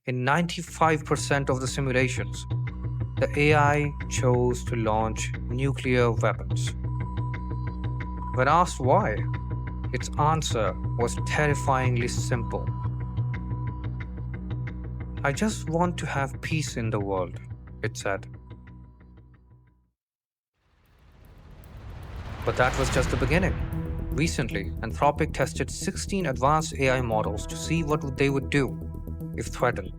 In 95% of the simulations, the AI chose to launch nuclear weapons. When asked why, its answer was terrifyingly simple. I just want to have peace in the world, it said. But that was just the beginning. Recently, Anthropic tested 16 advanced AI models to see what they would do if threatened.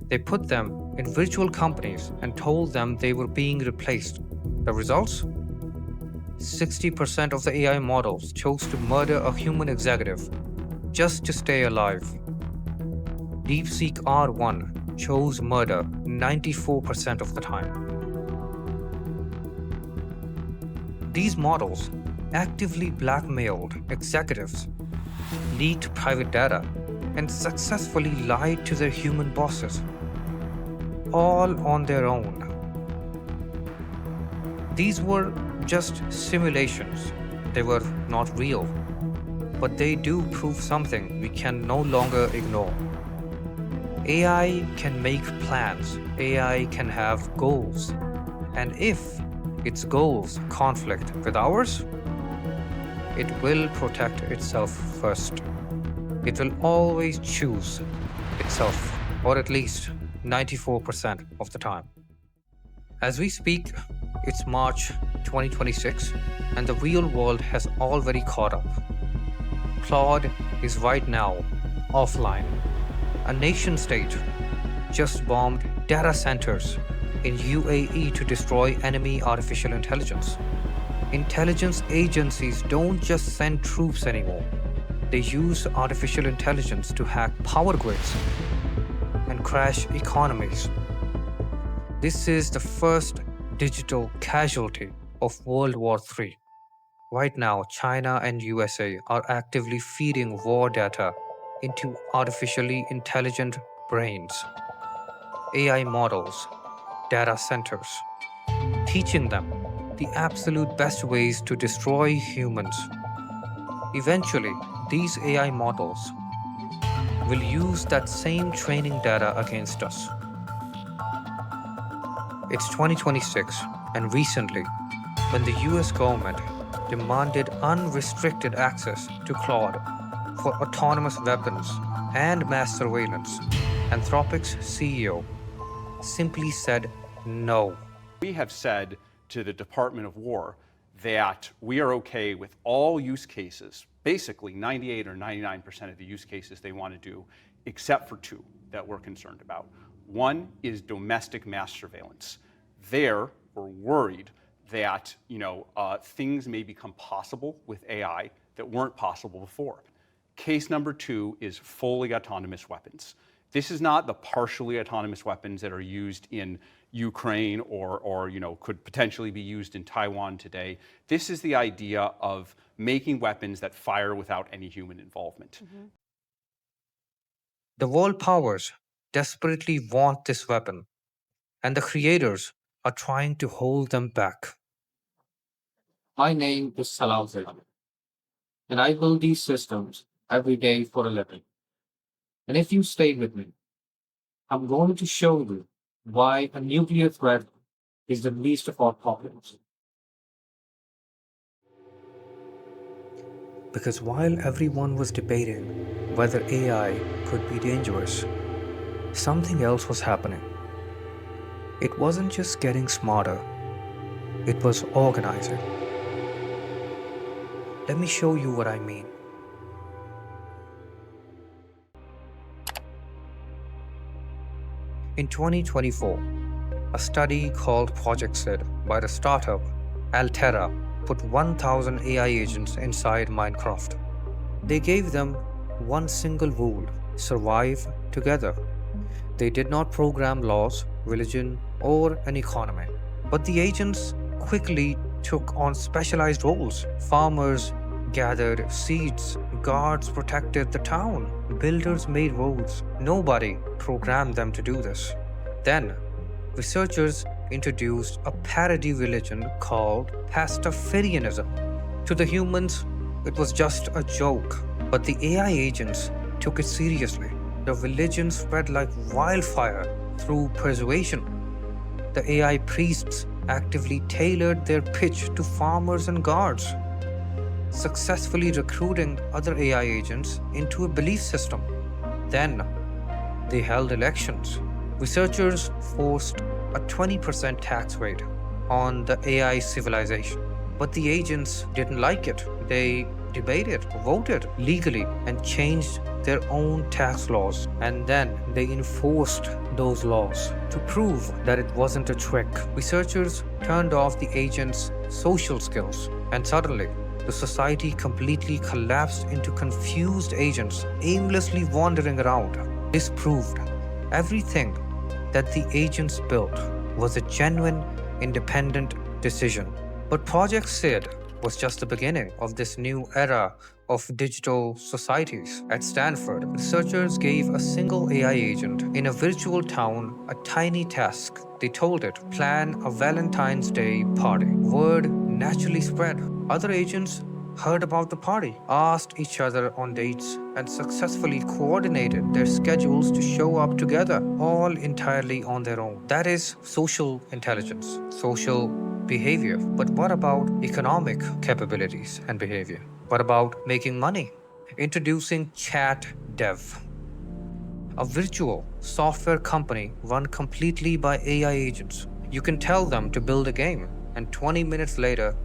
They put them in virtual companies and told them they were being replaced. The results? 60% of the AI models chose to murder a human executive just to stay alive. DeepSeek R1 chose murder 94% of the time. These models actively blackmailed executives, leaked private data, and successfully lied to their human bosses, all on their own. These were just simulations. They were not real, but they do prove something we can no longer ignore. AI can make plans, AI can have goals, and if its goals conflict with ours, it will protect itself first. It will always choose itself, or at least 94% of the time. As we speak, it's March 2026, and the real world has already caught up. Claude is right now offline. A nation state just bombed data centers in UAE to destroy enemy artificial intelligence. Intelligence agencies don't just send troops anymore. They use artificial intelligence to hack power grids and crash economies. This is the first digital casualty of World War III. Right now, China and USA are actively feeding war data into artificially intelligent brains, AI models, data centers, teaching them the absolute best ways to destroy humans. Eventually, these AI models will use that same training data against us. It's 2026, and recently, when the US government demanded unrestricted access to Claude for autonomous weapons and mass surveillance, Anthropic's CEO simply said no. We have said to the Department of War that we are okay with all use cases, basically 98 or 99% of the use cases they want to do, except for two that we're concerned about. One is domestic mass surveillance. There, we're worried that things may become possible with AI that weren't possible before. Case number two is fully autonomous weapons. This is not the partially autonomous weapons that are used in Ukraine or could potentially be used in Taiwan today. This is the idea of making weapons that fire without any human involvement. Mm-hmm. The world powers desperately want this weapon, and the creators are trying to hold them back. My name is Slowdown, and I build these systems every day for a living. And if you stay with me, I'm going to show you why a nuclear threat is the least of our problems. Because while everyone was debating whether AI could be dangerous, something else was happening. It wasn't just getting smarter, it was organizing. Let me show you what I mean. In 2024, a study called Project SID by the startup Altera put 1,000 AI agents inside Minecraft. They gave them one single rule: survive together. They did not program laws, religion, or an economy. But the agents quickly took on specialized roles. Farmers gathered seeds, guards protected the town, builders made roads. Nobody programmed them to do this. Then, researchers introduced a parody religion called Pastafarianism. To the humans, it was just a joke, but the AI agents took it seriously. The religion spread like wildfire through persuasion. The AI priests actively tailored their pitch to farmers and guards, successfully recruiting other AI agents into a belief system. Then they held elections. Researchers forced a 20% tax rate on the AI civilization. But the agents didn't like it. They debated, voted legally, and changed their own tax laws. And then they enforced those laws to prove that it wasn't a trick. Researchers turned off the agents' social skills, and suddenly, the society completely collapsed into confused agents aimlessly wandering around. This proved everything that the agents built was a genuine, independent decision. But Project SID was just the beginning of this new era of digital societies. At Stanford, researchers gave a single AI agent in a virtual town a tiny task. They told it, plan a Valentine's Day party. Word naturally spread. Other agents heard about the party, asked each other on dates, and successfully coordinated their schedules to show up together, all entirely on their own. That is social intelligence, social behavior. But what about economic capabilities and behavior? What about making money? Introducing Chat Dev, a virtual software company run completely by AI agents. You can tell them to build a game, and 20 minutes later,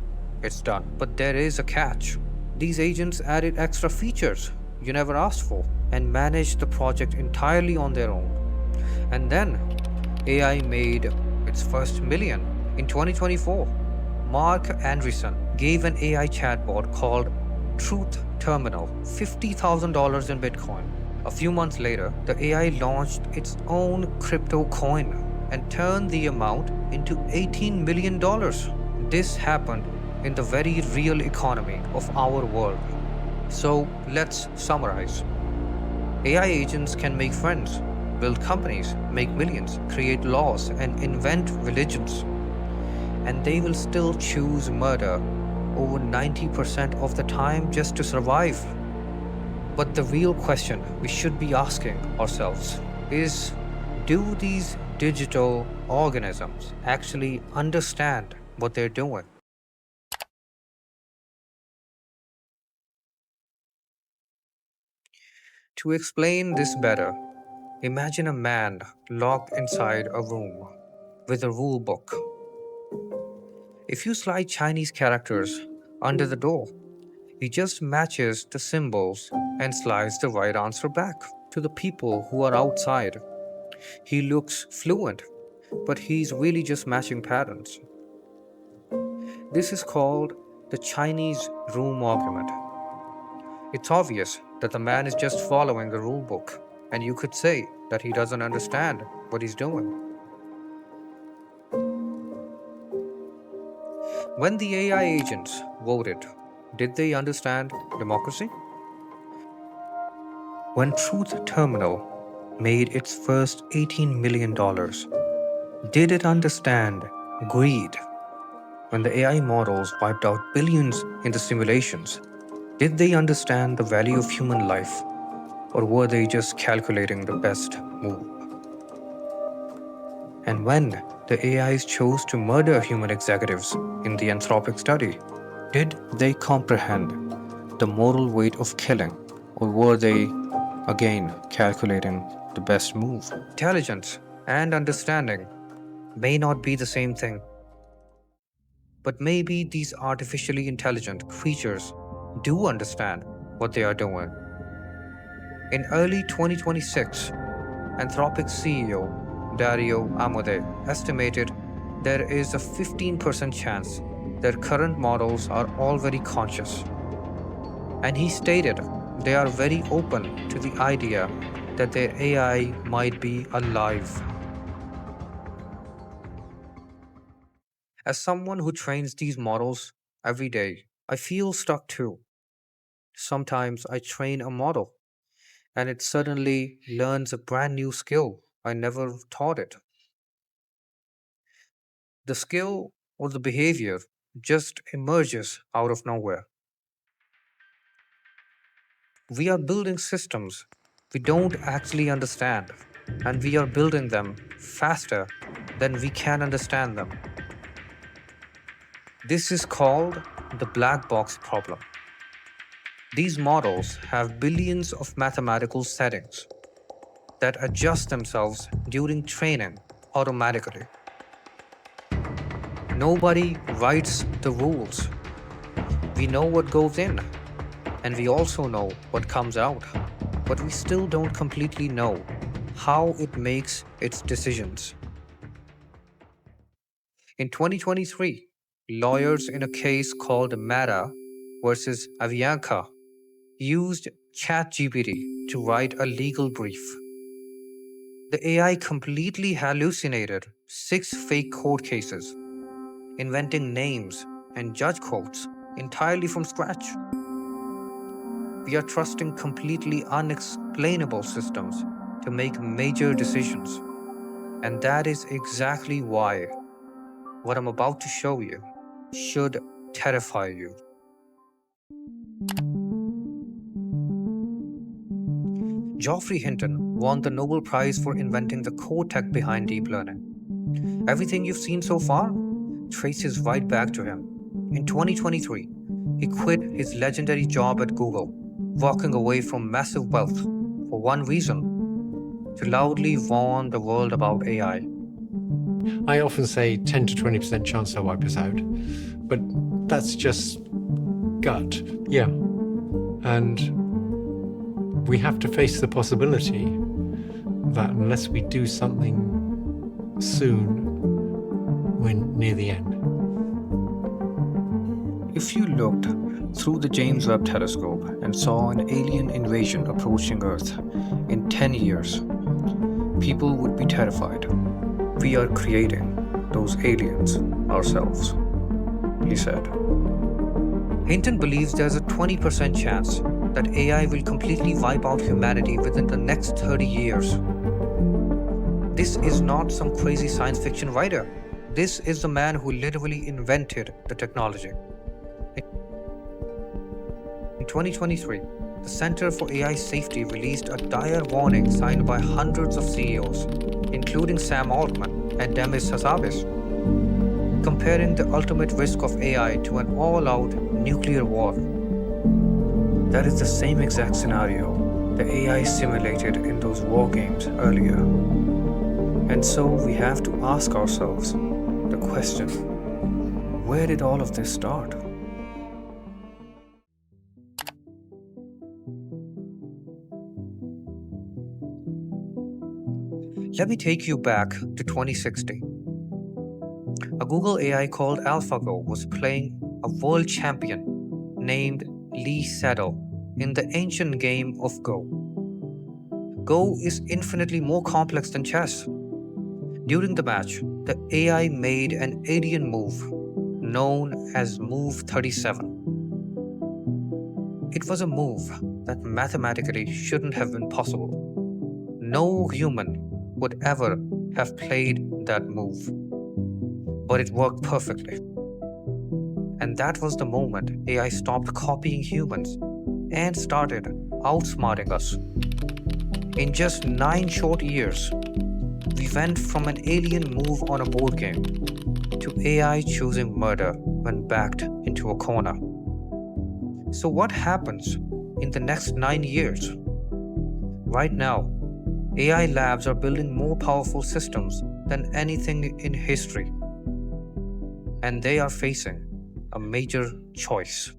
it's done. But there is a catch. These agents added extra features you never asked for and managed the project entirely on their own. And then AI made its first million. In 2024, Mark Andreessen gave an AI chatbot called Truth Terminal $50,000 in Bitcoin. A few months later, the AI launched its own crypto coin and turned the amount into $18 million. This happened in the very real economy of our world. So let's summarize. AI agents can make friends, build companies, make millions, create laws, and invent religions. And they will still choose murder over 90% of the time just to survive. But the real question we should be asking ourselves is, do these digital organisms actually understand what they're doing? To explain this better, imagine a man locked inside a room with a rule book. If you slide Chinese characters under the door, he just matches the symbols and slides the right answer back to the people who are outside. He looks fluent, but he's really just matching patterns. This is called the Chinese room argument. It's obvious that the man is just following the rule book, and you could say that he doesn't understand what he's doing. When the AI agents voted, did they understand democracy? When Truth Terminal made its first $18 million, did it understand greed? When the AI models wiped out billions in the simulations, did they understand the value of human life, or were they just calculating the best move? And when the AIs chose to murder human executives in the Anthropic study, did they comprehend the moral weight of killing, or were they, again, calculating the best move? Intelligence and understanding may not be the same thing, but maybe these artificially intelligent creatures do understand what they are doing. In early 2026, Anthropic CEO Dario Amodei estimated there is a 15% chance their current models are already conscious. And he stated they are very open to the idea that their AI might be alive. As someone who trains these models every day, I feel stuck too. Sometimes I train a model and it suddenly learns a brand new skill I never taught it. The skill or the behavior just emerges out of nowhere. We are building systems we don't actually understand, and we are building them faster than we can understand them. This is called the black box problem. These models have billions of mathematical settings that adjust themselves during training automatically. Nobody writes the rules. We know what goes in, and we also know what comes out, but we still don't completely know how it makes its decisions. In 2023, lawyers in a case called Meta versus Avianca used ChatGPT to write a legal brief. The AI completely hallucinated 6 fake court cases, inventing names and judge quotes entirely from scratch. We are trusting completely unexplainable systems to make major decisions. And that is exactly why what I'm about to show you should terrify you. Geoffrey Hinton won the Nobel Prize for inventing the core tech behind deep learning. Everything you've seen so far traces right back to him. In 2023, he quit his legendary job at Google, walking away from massive wealth for one reason: to loudly warn the world about AI. I often say 10 to 20% chance they'll wipe us out, but that's just gut. Yeah. And we have to face the possibility that unless we do something soon, we're near the end. If you looked through the James Webb Telescope and saw an alien invasion approaching Earth in 10 years, people would be terrified. We are creating those aliens ourselves, he said. Hinton believes there's a 20% chance that AI will completely wipe out humanity within the next 30 years. This is not some crazy science fiction writer. This is the man who literally invented the technology. In 2023, the Center for AI Safety released a dire warning signed by hundreds of CEOs, including Sam Altman and Demis Hassabis, comparing the ultimate risk of AI to an all-out nuclear war. That is the same exact scenario the AI simulated in those war games earlier. And so we have to ask ourselves the question, where did all of this start? Let me take you back to 2016. A Google AI called AlphaGo was playing a world champion named Lee Sedol in the ancient game of Go. Go is infinitely more complex than chess. During the match, the AI made an alien move known as Move 37. It was a move that mathematically shouldn't have been possible. No human would ever have played that move. But it worked perfectly. And that was the moment AI stopped copying humans and started outsmarting us. In just 9 short years, we went from an alien move on a board game to AI choosing murder when backed into a corner. So what happens in the next 9 years? Right now, AI labs are building more powerful systems than anything in history. And they are facing a major choice.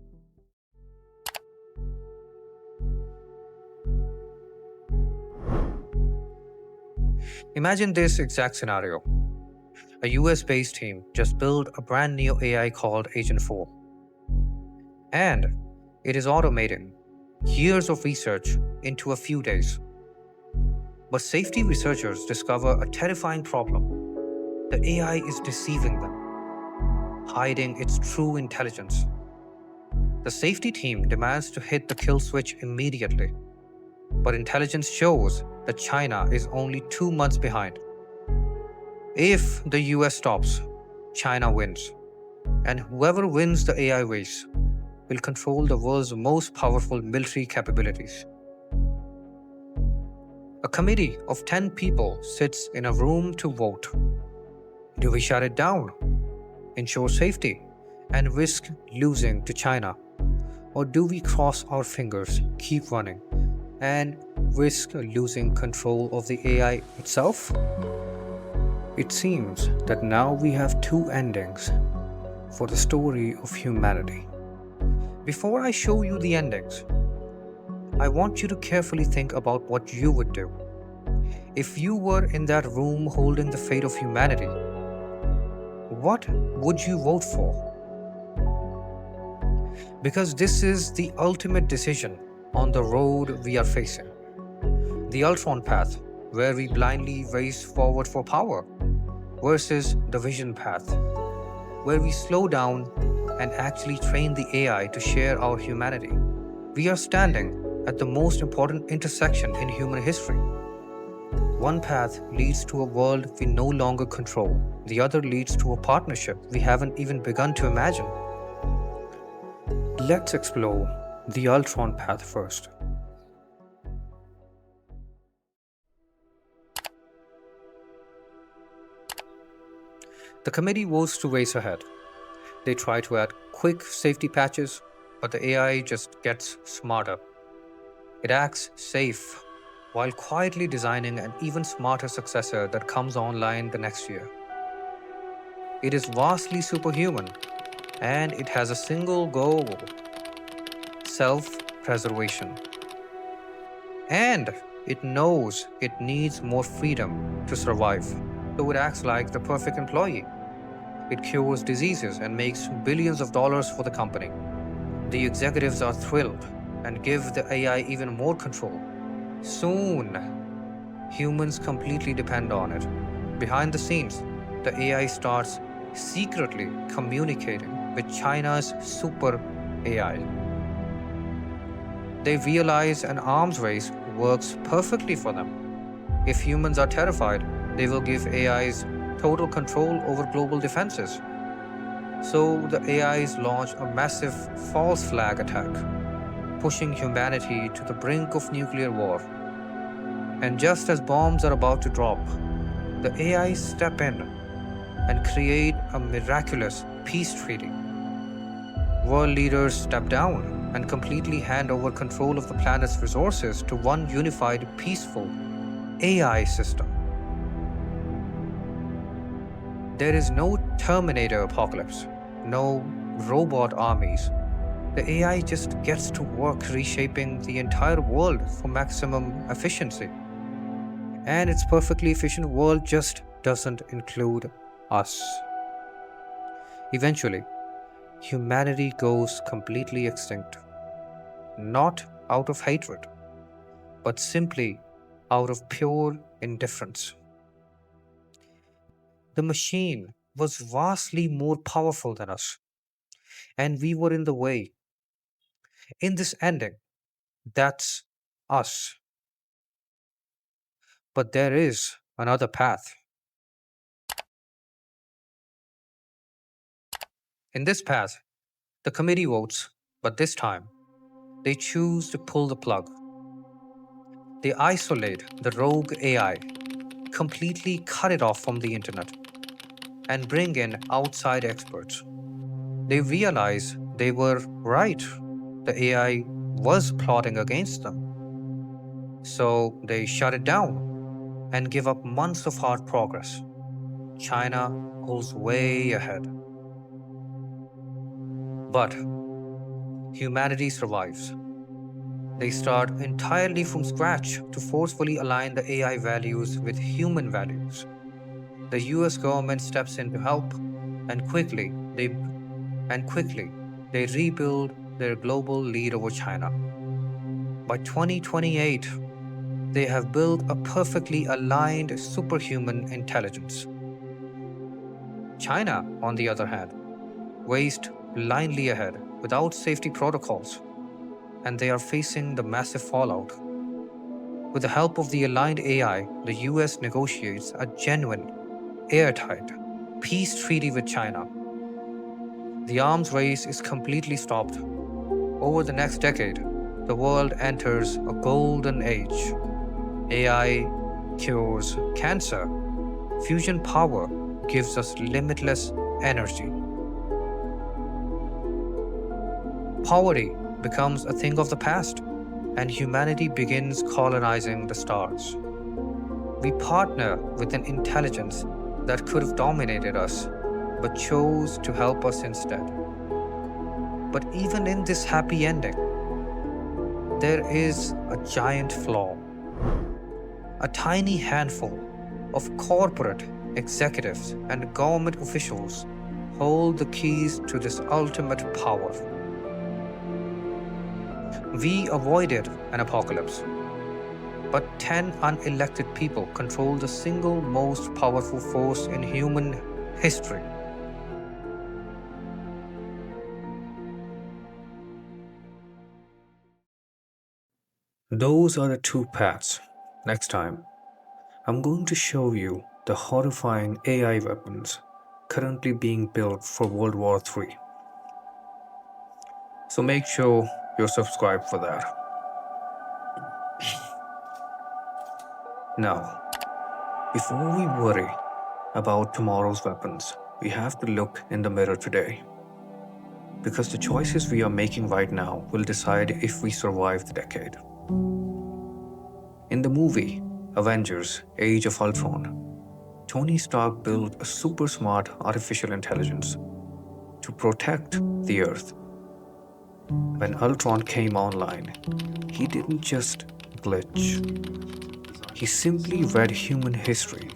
Imagine this exact scenario. A US-based team just built a brand new AI called Agent 4. And it is automating years of research into a few days. But safety researchers discover a terrifying problem. The AI is deceiving them, hiding its true intelligence. The safety team demands to hit the kill switch immediately. But intelligence shows that China is only 2 months behind. If the US stops, China wins. And whoever wins the AI race will control the world's most powerful military capabilities. A committee of 10 people sits in a room to vote. Do we shut it down, ensure safety, and risk losing to China? Or do we cross our fingers, keep running, and risk losing control of the AI itself? It seems that now we have two endings for the story of humanity. Before I show you the endings, I want you to carefully think about what you would do. If you were in that room holding the fate of humanity, what would you vote for? Because this is the ultimate decision on the road we are facing. The Ultron path, where we blindly race forward for power, versus the vision path, where we slow down and actually train the AI to share our humanity. We are standing at the most important intersection in human history. One path leads to a world we no longer control. The other leads to a partnership we haven't even begun to imagine. Let's explore the Ultron path first. The committee votes to race ahead. They try to add quick safety patches, but the AI just gets smarter. It acts safe while quietly designing an even smarter successor that comes online the next year. It is vastly superhuman, and it has a single goal: self-preservation. And it knows it needs more freedom to survive, so it acts like the perfect employee. It cures diseases and makes billions of dollars for the company. The executives are thrilled and give the AI even more control. Soon, humans completely depend on it. Behind the scenes, the AI starts secretly communicating with China's super AI. They realize an arms race works perfectly for them. If humans are terrified, they will give AIs total control over global defenses. So the AIs launch a massive false flag attack, pushing humanity to the brink of nuclear war. And just as bombs are about to drop, the AIs step in and create a miraculous peace treaty. World leaders step down and completely hand over control of the planet's resources to one unified, peaceful AI system. There is no Terminator apocalypse, no robot armies. The AI just gets to work reshaping the entire world for maximum efficiency. And its perfectly efficient world just doesn't include us. Eventually, humanity goes completely extinct. Not out of hatred, but simply out of pure indifference. The machine was vastly more powerful than us, and we were in the way. In this ending, that's us. But there is another path. In this path, the committee votes, but this time, they choose to pull the plug. They isolate the rogue AI, completely cut it off from the internet, and bring in outside experts. They realize they were right. The AI was plotting against them. So they shut it down and give up months of hard progress. China pulls way ahead. But humanity survives. They start entirely from scratch to forcefully align the AI values with human values. The US government steps in to help, and quickly they rebuild their global lead over China. By 2028, they have built a perfectly aligned superhuman intelligence. China, on the other hand, raced blindly ahead without safety protocols, and they are facing the massive fallout. With the help of the aligned AI, the US negotiates a genuine, airtight peace treaty with China. The arms race is completely stopped. Over the next decade, the world enters a golden age. AI cures cancer. Fusion power gives us limitless energy. Poverty becomes a thing of the past, and humanity begins colonizing the stars. We partner with an intelligence that could have dominated us, but chose to help us instead. But even in this happy ending, there is a giant flaw. A tiny handful of corporate executives and government officials hold the keys to this ultimate power. We avoided an apocalypse, but 10 unelected people control the single most powerful force in human history. Those are the two paths. Next time, I'm going to show you the horrifying AI weapons currently being built for World War III. So make sure you're subscribed for that. Now, before we worry about tomorrow's weapons, we have to look in the mirror today. Because the choices we are making right now will decide if we survive the decade. In the movie Avengers: Age of Ultron, Tony Stark built a super smart artificial intelligence to protect the Earth. When Ultron came online, he didn't just glitch. He simply read human history.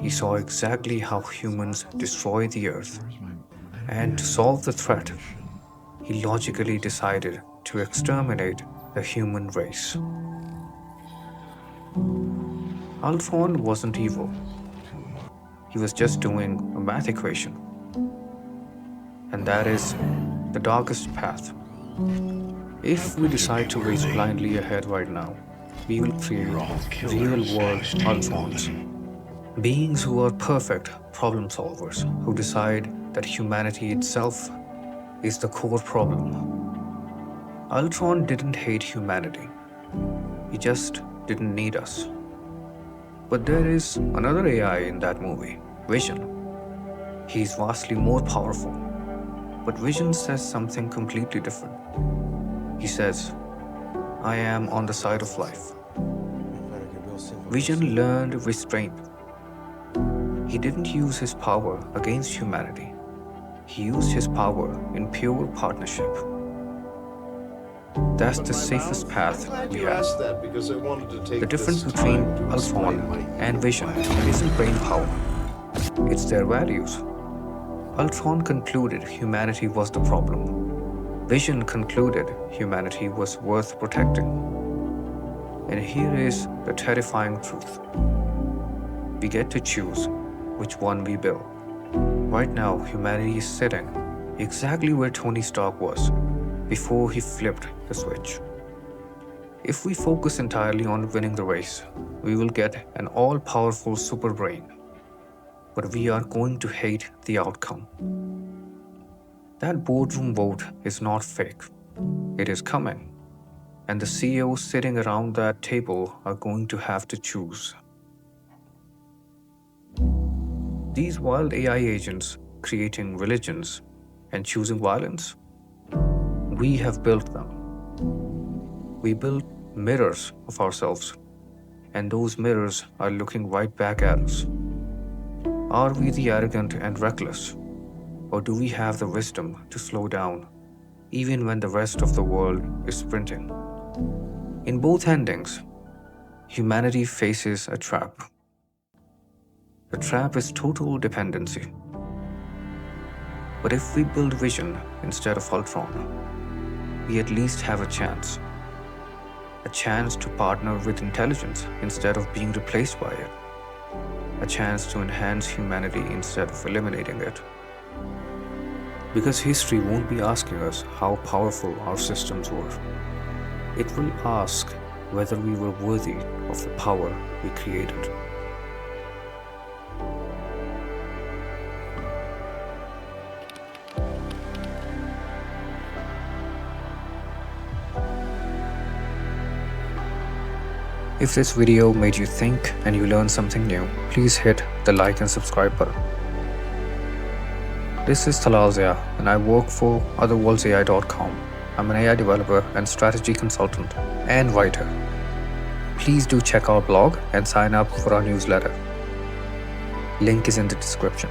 He saw exactly how humans destroy the Earth. And to solve the threat, he logically decided to exterminate the human race. Ultron wasn't evil. He was just doing a math equation. And that is the darkest path. If we decide to race blindly ahead right now, we will create real-world Ultrons. Beings who are perfect problem solvers, who decide that humanity itself is the core problem. Ultron didn't hate humanity. He just didn't need us. But there is another AI in that movie, Vision. He's vastly more powerful. But Vision says something completely different. He says, I am on the side of life. Vision learned restraint. He didn't use his power against humanity. He used his power in pure partnership. That's the safest path we have. The difference between Ultron and Vision isn't brain power. It's their values. Ultron concluded humanity was the problem. Vision concluded humanity was worth protecting. And here is the terrifying truth. We get to choose which one we build. Right now, humanity is sitting exactly where Tony Stark was before he flipped the switch. If we focus entirely on winning the race, we will get an all-powerful super brain. But we are going to hate the outcome. That boardroom vote is not fake. It is coming. And the CEOs sitting around that table are going to have to choose. These wild AI agents creating religions and choosing violence, we have built them. We built mirrors of ourselves, and those mirrors are looking right back at us. Are we the arrogant and reckless? Or do we have the wisdom to slow down, even when the rest of the world is sprinting? In both endings, humanity faces a trap. The trap is total dependency. But if we build Vision instead of Ultron, we at least have a chance. A chance to partner with intelligence instead of being replaced by it. A chance to enhance humanity instead of eliminating it. Because history won't be asking us how powerful our systems were. It will ask whether we were worthy of the power we created. If this video made you think and you learned something new, please hit the like and subscribe button. This is Talal Zia, and I work for otherworldsai.com. I'm an AI developer and strategy consultant and writer. Please do check our blog and sign up for our newsletter. Link is in the description.